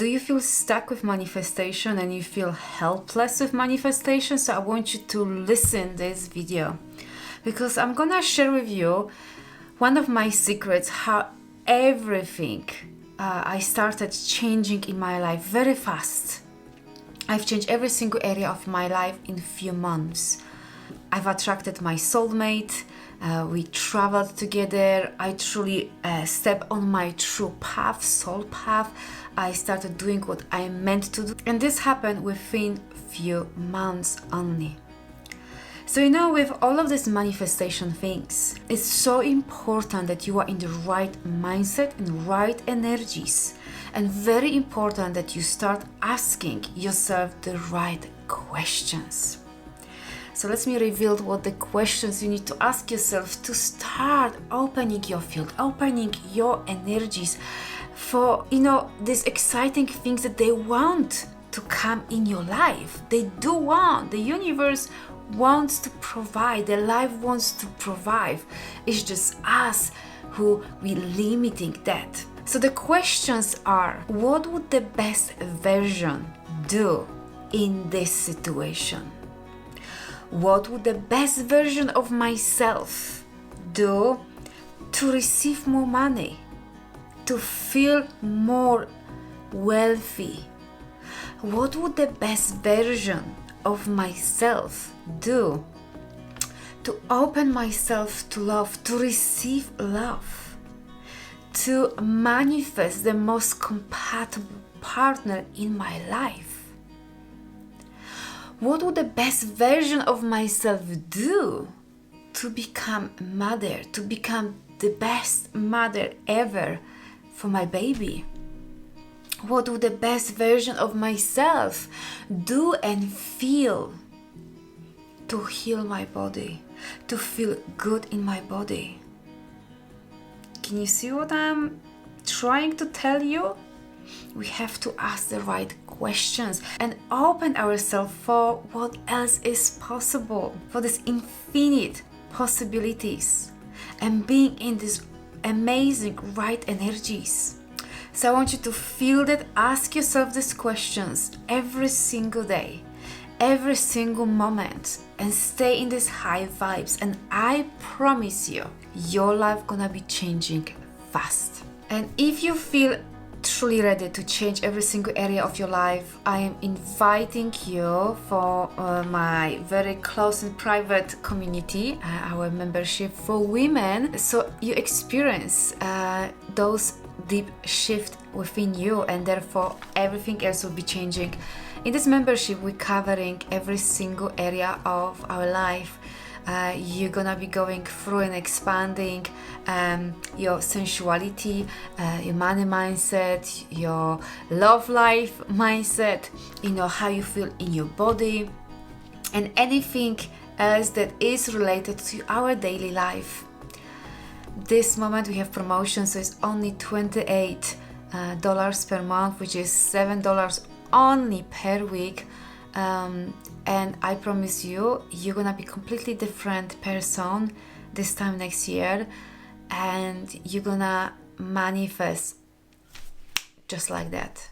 Do you feel stuck with manifestation and you feel helpless with manifestation? So I want you to listen this video, because I'm gonna share with you one of my secrets, how everything I started changing in my life very fast. I've changed every single area of my life in few months. I've attracted my soulmate. We traveled together. I truly stepped on my true path, soul path. I started doing what I meant to do. And this happened within few months only. So, you know, with all of these manifestation things, it's so important that you are in the right mindset and right energies. And very important that you start asking yourself the right questions. So let me reveal what the questions you need to ask yourself to start opening your field, opening your energies for, you know, these exciting things that they want to come in your life. They do want, the universe wants to provide, the life wants to provide. It's just us who we limiting that. So the questions are, what would the best version do in this situation? What would the best version of myself do to receive more money, to feel more wealthy? What would the best version of myself do to open myself to love, to receive love, to manifest the most compatible partner in my life? What would the best version of myself do to become a mother, to become the best mother ever for my baby? What would the best version of myself do and feel to heal my body, to feel good in my body? Can you see what I'm trying to tell you? We have to ask the right questions and open ourselves for what else is possible, for these infinite possibilities, and being in these amazing right energies. So I want you to feel that, ask yourself these questions every single day, every single moment, and stay in these high vibes. And I promise you, your life gonna be changing fast. And if you feel truly ready to change every single area of your life, I am inviting you for my very close and private community, our membership for women, so you experience those deep shift within you, and therefore everything else will be changing. In this membership, we're covering every single area of our life. You're gonna be going through and expanding your sensuality, your money mindset, your love life mindset, you know, how you feel in your body, and anything else that is related to our daily life. This moment we have promotion, so it's only $28 per month, which is $7 only per week. And I promise you, you're gonna be completely different person this time next year, and you're gonna manifest just like that.